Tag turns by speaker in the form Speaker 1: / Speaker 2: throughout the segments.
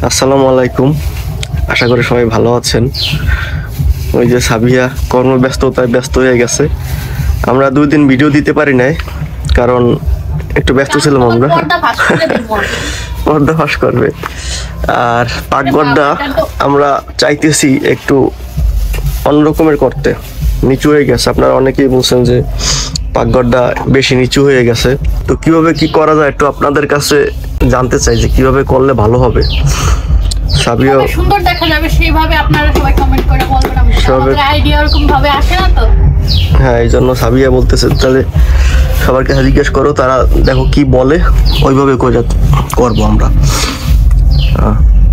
Speaker 1: আসসালামু আলাইকুম, আশা করি সবাই ভালো আছেন। ওই যে সাবিয়া কর্মব্যস্ততায় ব্যস্ত হয়ে গেছে। আমরা 2 দিন ভিডিও দিতে পারি নাই, কারণ একটু ব্যস্ত ছিলাম। আমরা পর্দা ফাঁস করবে। আর পাকঘরটা আমরা চাইতেছি একটু অন্যরকমের করতে, নিচু হয়ে গেছে। আপনারা অনেকেই বলছেন যে পাকঘরটা বেশি নিচু হয়ে গেছে, তো কিভাবে কি করা যায় একটু আপনাদের কাছে জানতে চাই যে কিভাবে করলে ভালো হবে। সাবিয়া
Speaker 2: সুন্দর দেখা যাবে সেইভাবে আপনারা সবাই কমেন্ট করে বলবেন। আমাদের আইডিয়া এরকম ভাবে আসে না তো।
Speaker 1: হ্যাঁ, এই জন্য সাবিয়া বলতেছে তাহলে সবার কাছে জিজ্ঞেস করো, তারা দেখো কি বলে, ওইভাবে করবো আমরা।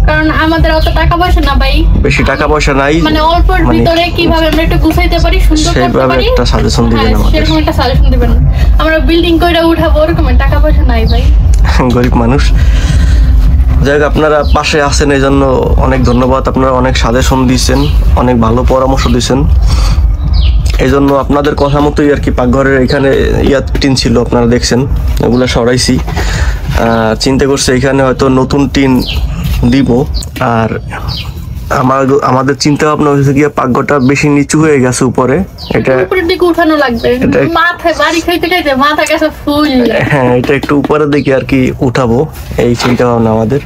Speaker 2: কারণ আমাদের অত টাকা পয়সা না ভাই,
Speaker 1: বেশি টাকা পয়সা নাই,
Speaker 2: মানে অল্পের ভিতরে কিভাবে আমরা একটু গুছাইতে পারি, সুন্দর করতে পারি,
Speaker 1: একটা সাজেশন দিবেন আমাদের।
Speaker 2: সেরকম একটা সাজেশন দিবেন। আমরা বিল্ডিং কইরা উঠাবো, ওরকম টাকা পয়সা নাই ভাই,
Speaker 1: গরিব মানুষ। যাই হোক, আপনারা পাশে আছেন, এই জন্য অনেক ধন্যবাদ। আপনারা অনেক সাজেশন দিয়েছেন, অনেক ভালো পরামর্শ দিয়েছেন। এই জন্য আপনাদের কথা মতোই আর কি পাকঘরের এখানে টিন ছিল, আপনারা দেখছেন, এগুলো সরাইছি। চিন্তা করছে এখানে হয়তো নতুন টিন দিব। আর আমাদের চিন্তা ভাবনা হয়েছে কি, পাকঘরটা বেশি নিচু হয়ে গেছে উপরে, এটা
Speaker 2: উপরের দিকে উঠানো লাগবে। মাথায় বাড়ি খাইতে খাইতে মাথা গেছে ফুল।
Speaker 1: হ্যাঁ, এটা একটু উপরের দিকে আর কি উঠাবো, এই চিন্তা ভাবনা আমাদের।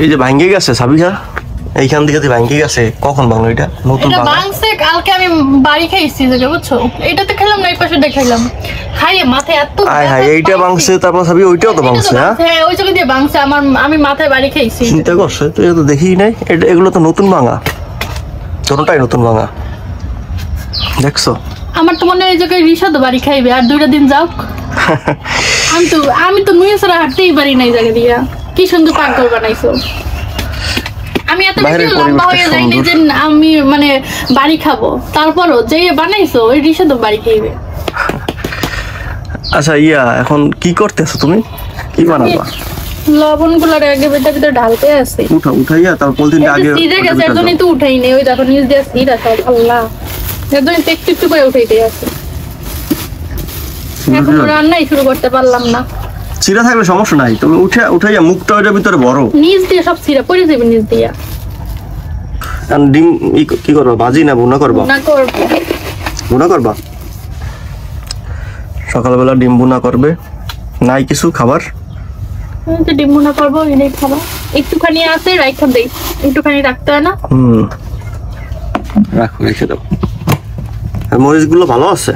Speaker 1: এই যে ভাঙ্গে গেছে সাবিহা, এইখান থেকে ভাঙ্গে গেছে। কখন ভাঙলো এটা? নতুন
Speaker 2: ভাঙছে কালকে, আমি বাড়ি খাইছি বুঝছো। এটা তো খেলাম না, এই পাশে দেখাইলাম খাইয়ে মাথায় এত।
Speaker 1: এইটা ভাঙছে, তারপর সাবি ওইটাও তো ভাঙছে।
Speaker 2: হ্যাঁ, ওই জায়গা দিয়ে ভাঙছে। আমি মাথায় বাড়ি খাইছি।
Speaker 1: চিন্তা করছে তো, এটা তো দেখি নাই। এগুলো তো নতুন ভাঙা, ছোটটাই নতুন ভাঙা, দেখছো?
Speaker 2: আমার তো মনে হয় এই জায়গায় রিশাদ বাড়ি খাইবে, আর 2টা দিন যাও। আমি তো নুয়ে ছাড়া হাঁটতেই পারি না এই জায়গা দিয়া। কি সুন্দর পাকঘর বানাইছো। আমি এত বেশি লম্বা হয়ে যাইনি যে আমি মানে বাড়ি খাবো, তারপরও যে বানাইছো ওই রিশাদ বাড়ি খাইবে।
Speaker 1: আচ্ছা, এখন কি করতেছো তুমি? কি বানাবা?
Speaker 2: লবণ গুলার আগে ভিতরে ঢালতে আছে।
Speaker 1: উঠাইয়া তার পলিথিনটা আগে
Speaker 2: সিজে গেছে, এর জন্যই তো উঠাই নেই। ওই দেখো নিচ দিয়ে সিরা সব। আল্লাহ, এর জন্য একটু একটু করে উঠাইতে আছে। এখন রান্নাই শুরু করতে পারলাম না।
Speaker 1: সিরা থাকলে সমস্যা নাই, তবে উঠাইয়া মুখটা ওইটার ভিতরে বড়,
Speaker 2: নিচ দিয়ে সব সিরা পড়ে যাবে নিচ দিয়া।
Speaker 1: আর ডিম কি করবা, ভাজি না ভুনা করবা? ভুনা করবা। সকালবেলা ডিম ভুনা করবে, নাই কিছু খাবার?
Speaker 2: ডিম ভুনা করবো, এনে খাবো। একটুখানি আছে, রাখা দেই। একটুখানি রাখতে হয় না?
Speaker 1: রাখো, রেখে দাও। মরিচ গুলো ভালো আছে?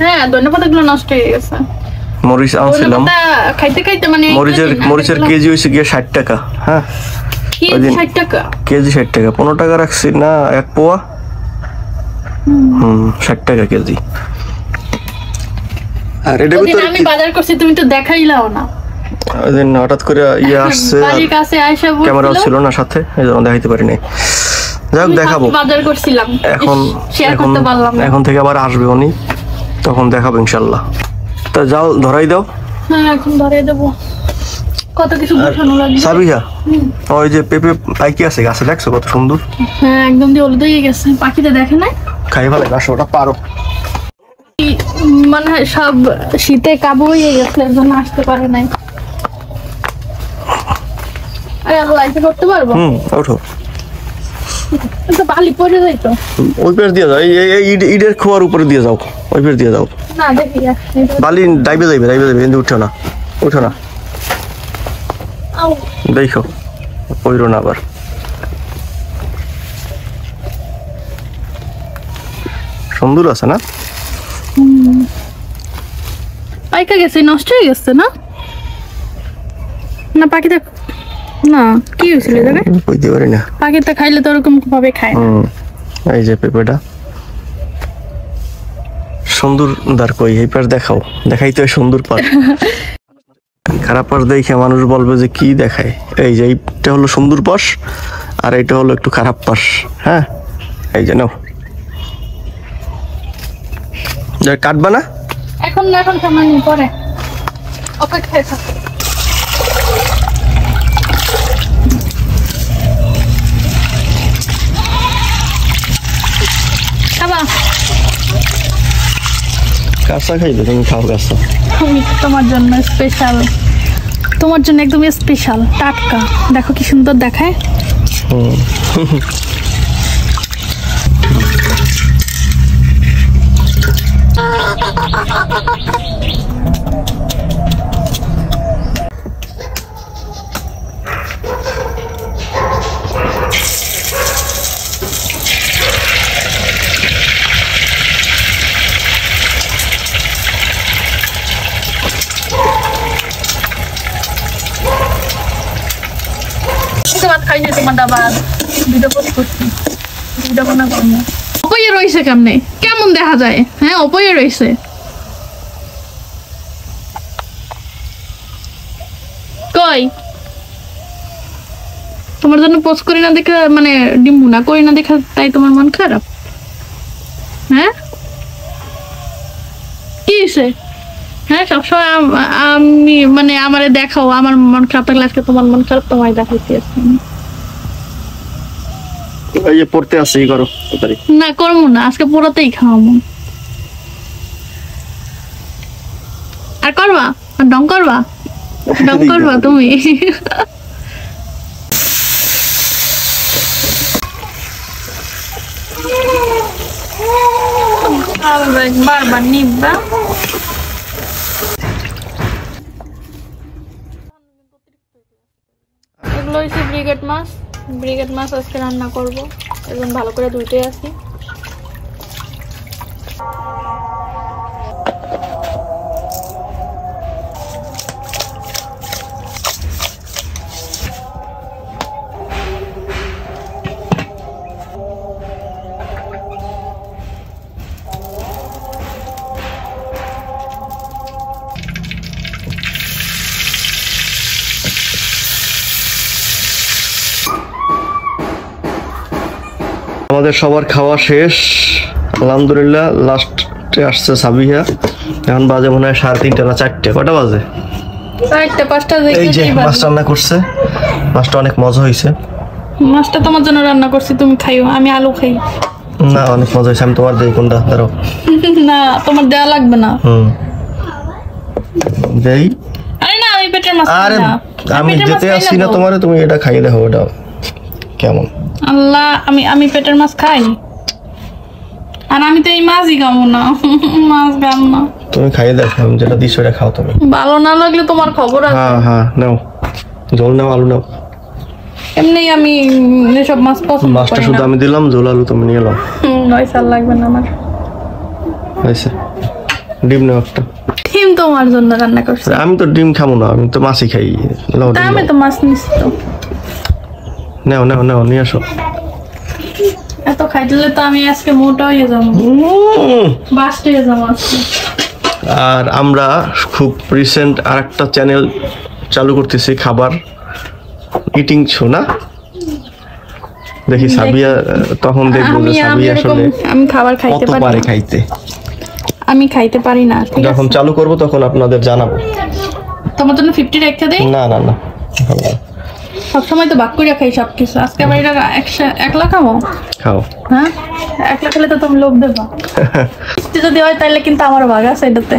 Speaker 2: হ্যাঁ, ধন্যবাদ গুলো নষ্ট হয়ে গেছে।
Speaker 1: মরিচ আনছিলাম,
Speaker 2: খাইতে খাইতে মানে
Speaker 1: মরিচের কেজি হয়েছে গিয়ে 60 টাকা। হ্যাঁ,
Speaker 2: 60 টাকা
Speaker 1: কেজি, 60 টাকা। 15 টাকা রাখছি না 1 পোয়া। 60 টাকা কেজি। আর এটা ভিতরে
Speaker 2: আমি বাজার করছি, তুমি তো দেখাইলাও না।
Speaker 1: ওইদিন হঠাৎ করে আসছে,
Speaker 2: বাড়ির কাছে আয়শা বলছিল,
Speaker 1: ক্যামেরা ছিল না সাথে, এই জন্য দেখাইতে পারি নাই। যাই হোক, দেখাবো।
Speaker 2: বাজার করছিলাম,
Speaker 1: এখন থেকে আবার আসবে উনি, তখন দেখাবো ইনশাল্লাহ। তা যাও, ধরাই দাও।
Speaker 2: হ্যাঁ, এখন ধরাই দেবো। কত কিছু বসানো লাগবে।
Speaker 1: সাবিহা, ওই যে পেঁপে পাইকি আছে গাছে, দেখছো কত সুন্দর?
Speaker 2: হ্যাঁ, একদম দিয়ে হলুদ হয়ে গেছে। পাখিতে দেখে না,
Speaker 1: খাই ভালো গাছ, ওটা পারো।
Speaker 2: মানে সব শীতে কাবু হয়ে গেছে, এর জন্য আসতে পারে নাই। লাইফে করতে পারবো?
Speaker 1: ওঠো।
Speaker 2: বালি পড়ে যাইতো,
Speaker 1: ওই পের দিয়ে যাও, এই ইটের খোয়ার উপরে দিয়ে যাও, ওই পের দিয়ে যাও।
Speaker 2: না দেখি
Speaker 1: বালি ডাইবে যাইবে, কিন্তু উঠো না, দেখো পড়ো না আবার। সুন্দর আছে না?
Speaker 2: পাইকা গেছে, নষ্ট হয়ে গেছে না? না পাখিটা, না কি হয়েছিল জানে
Speaker 1: বুঝতে পারি না।
Speaker 2: পাখিটা খাইলে তো ওরকম ভাবে খায় না।
Speaker 1: এই যে পেঁপেটা সুন্দর দার, কই এই পাশ দেখাও, দেখাই তো সুন্দর পাশ। খারাপ পাশ দেখে মানুষ বলবে যে কি দেখায়। এই যে এইটা হলো সুন্দর পাশ, আর এইটা হলো একটু খারাপ পাশ। হ্যাঁ, এই যে নাও, কাটবা না
Speaker 2: এখন না, এখন সময় নেই, পরে অপেক্ষায় থাকো। খাবা?
Speaker 1: কাঁচা খাইবে? তুমি খাও কাঁচা।
Speaker 2: তোমার জন্য স্পেশাল তোমার জন্য একদম স্পেশাল টাটকা, দেখো কি সুন্দর দেখায়। অপয়ে রয়েছে কেমনে, কেমন দেখা যায়? হ্যাঁ অপয়ে রয়েছে। কই তোমার জন্য পোস্ট করি না দেখে, মানে ডিম্বু না করি না দেখা তাই তোমার মন খারাপ? হ্যাঁ কি হয়েছে? হ্যাঁ সবসময় আমি মানে আমারে দেখাও, আমার মন খারাপ থাকলে আজকে তোমার মন খারাপ তোমায় দেখাইছি আজকে।
Speaker 1: এই যে পড়তে আসি করো তাড়াতাড়ি।
Speaker 2: না করবো না, আজকে পুরোতেই খাওয়াবো। আর করবা, আর ডং করবা, ডং করবা তুমি। বারবার নিবা। এগুলো হচ্ছে ব্রিগেড মাছ। ব্রিগেড মাছ আজকে রান্না করব, একদম ভালো করে ধুইতে আসি।
Speaker 1: আমাদের সবার খাওয়া শেষ আলহামদুলিল্লাহ। লাস্টে আসছে সাবিহা, এখন বাজে মনে হয় 3:30 না 4টে। কটা বাজে?
Speaker 2: 4টা 5টা।
Speaker 1: এই যে মাছ রান্না করছে, মাছটা অনেক মজা হয়েছে।
Speaker 2: মাছটা তোমার জন্য রান্না করছি, তুমি খাইও, আমি আলু খাই।
Speaker 1: না অনেক মজা হয়েছে, আমি তোমার দেই কোনটা ধরো।
Speaker 2: না তোমার দেয়া লাগবে না।
Speaker 1: দেই।
Speaker 2: আরে না আমি পেটের মাছ খাই
Speaker 1: আরে
Speaker 2: না।
Speaker 1: আমি যেতে আসছি না তোমারে, তুমি এটা খাইয়ে দেখো এটা কেমন।
Speaker 2: আল্লাহ আমি পেটের মাছ খাই, আর আমি তো এই মাছই খাবো না। মাছ খাবো না।
Speaker 1: তুমি খাইয়ে দেখো, আমি যেটা দিচ্ছি ওটা খাও তুমি।
Speaker 2: ভালো না লাগলে তোমার খবর আছে।
Speaker 1: হ্যাঁ হ্যাঁ নাও, ঝোল নাও, আলু নাও।
Speaker 2: এমনি আমি এসব মাছ পছন্দ
Speaker 1: মাছটা
Speaker 2: করি
Speaker 1: শুধু
Speaker 2: না।
Speaker 1: আমি দিলাম, ঝোল আলু তুমি নিয়ে নাও।
Speaker 2: পয়সা লাগবে না আমার।
Speaker 1: হয়েছে। ডিম নাও একটা।
Speaker 2: ডিম তোমার জন্য রান্না করছি।
Speaker 1: আমি তো ডিম খাবো না, আমি তো মাছই খাই। নাও
Speaker 2: তা
Speaker 1: ডিম
Speaker 2: আমি
Speaker 1: নাও।
Speaker 2: তো মাছ নিচ্ছি তো।
Speaker 1: নাও নাও নাও, নিয়ে আসো।
Speaker 2: এত খাই দিলে তো আমি আজকে মোটা হয়ে যাবো, বাস্ট হয়ে যাবো আজকে।
Speaker 1: আর আমরা খুব রিসেন্ট আরেকটা চ্যানেল চালু করতেছি, খাবার ইটিং শো না? দেখি সাবিয়া, তখন দেখবো যে সাবিয়া আসলে
Speaker 2: আমি খাবার খাইতে
Speaker 1: কত পারে
Speaker 2: পারি না।
Speaker 1: খাইতে।
Speaker 2: আমি খাইতে পারি না, ঠিক
Speaker 1: যখন
Speaker 2: আছে?
Speaker 1: চালু করব তখন আপনাদের জানাবো।
Speaker 2: তোমার জন্য 50 রেখে দেই।
Speaker 1: না না না,
Speaker 2: সবসময় তো বাক করে খাই সবকিছু, আজকে আবার এটা একলা খাবো।
Speaker 1: খাও।
Speaker 2: হ্যাঁ একলা খেলে তো তুমি লোভ দেবা। যদি হয় তাহলে কিন্তু আমার ভাগ আছে এটাতে।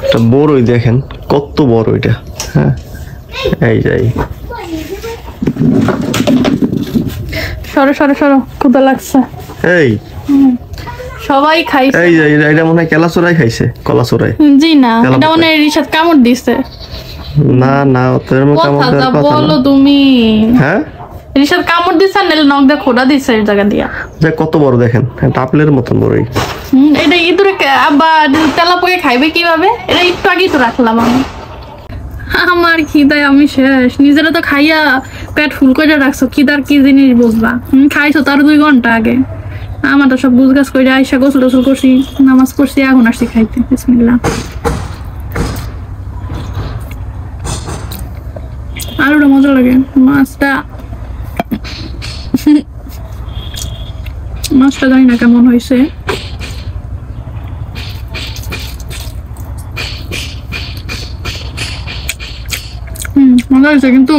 Speaker 1: এটা বড়ই দেখেন কত বড় এটা। হ্যাঁ এই যাই,
Speaker 2: সরো সরো সরো, ক্ষুধা লাগছে।
Speaker 1: এই
Speaker 2: সবাই খাইছে।
Speaker 1: এই যে এটা মনে হয় কেলা চোরাই খাইছে, কলা চোরাই।
Speaker 2: জি না,
Speaker 1: তেলা
Speaker 2: এটা
Speaker 1: পোকায়।
Speaker 2: মনে হয় রিশাদ কামড় দিছে।
Speaker 1: না না, তোর মতো
Speaker 2: কথা
Speaker 1: আমাদের
Speaker 2: যা
Speaker 1: কথা
Speaker 2: বলো
Speaker 1: না।
Speaker 2: তুমি।
Speaker 1: হ্যাঁ
Speaker 2: রিশাদ কামড় দিছে, নাহলে নখ দিয়ে খোঁড়া দিছে এই জায়গা দিয়া।
Speaker 1: যে কত বড় দেখেন, টাপলের মতন বড়ই।
Speaker 2: এটা ইঁদুরে আবার তেলা পোকে খাইবে কিভাবে? এটা একটু আগেই তো রাখলাম আমি। আমার খিদায় আমি শেষ। নিজেরা তো খাইয়া পেট ফুল করে রাখছো, খিদার কি জিনিস বুঝবা? খাইছো তার 2 ঘন্টা আগে। আমার তো সব গুজগাছ করে আইসা গোসল টোসল করছি, নামাজ পড়ছি, এখন আসছি খাইতে। বিসমিল্লাহ। আলুটা মজা লাগে, মাছটা মাছটা জানি না কেমন হয়েছে। মজা হয়েছে, কিন্তু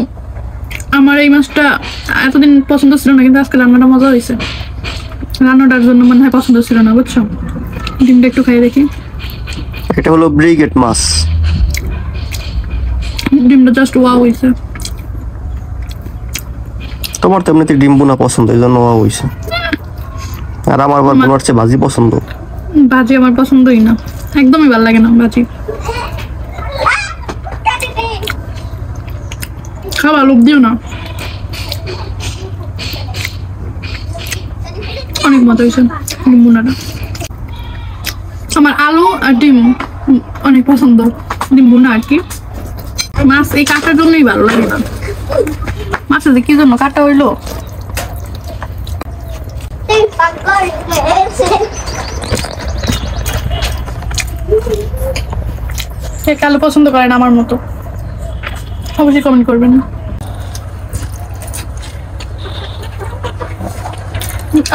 Speaker 2: আমার এই মাছটা এতদিন পছন্দ ছিল না, কিন্তু আজকে রান্নাটা মজা হয়েছে। রান্নাটার জন্য মনে হয় পছন্দ ছিল না, বুঝছো? ডিমটা একটু খাই দেখি।
Speaker 1: এটা হলো ব্রিগেড মাছ।
Speaker 2: ডিমটা জাস্ট ওয়াও হইছে।
Speaker 1: তোমার তো এমনিতে ডিম বোনা পছন্দ, এই জন্য হইছে। আর আমার আবার বোনার চেয়ে ভাজি পছন্দ।
Speaker 2: ভাজি আমার পছন্দই না, একদমই ভালো লাগে না ভাজি। খাওয়া লোক দিও না, অনেক মজা হয়েছে ডিম বোনাটা। আমার আলু আর ডিম অনেক পছন্দ, ডিম বোনা আর কি। মাছ এই কাটার জন্যই ভালো লাগে না, মাছ কি জন্য কাটা হইলো। কালো পছন্দ করেন আমার মতো, অবশ্যই কমেন্ট করবেন।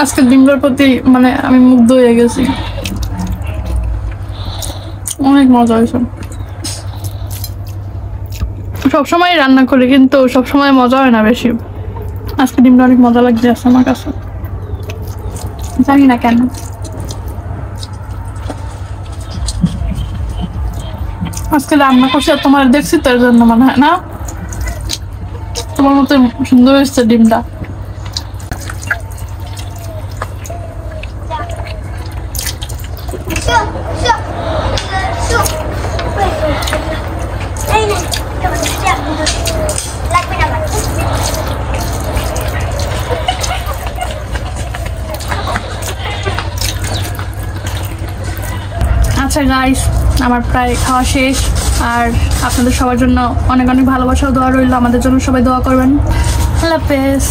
Speaker 2: আজকের ডিমগুলোর প্রতি মানে আমি মুগ্ধ হয়ে গেছি, অনেক মজা হয়েছে। সবসময় রান্না করি কিন্তু সবসময় মজা হয় না বেশি। আজকে ডিমটা অনেক মজা লাগছে আমার কাছে, জানি না কেন। আজকে রান্না করছি আর তোমার দেখছি তো, এর জন্য মনে হয় না তোমার মতো সুন্দর হয়েছে ডিমটা। আচ্ছা গাইস, আমার প্রায় খাওয়া শেষ। আর আপনাদের সবার জন্য অনেক অনেক ভালোবাসা ও দোয়া রইল। আমাদের জন্য সবাই দোয়া করবেন। আল্লাহ হাফেজ।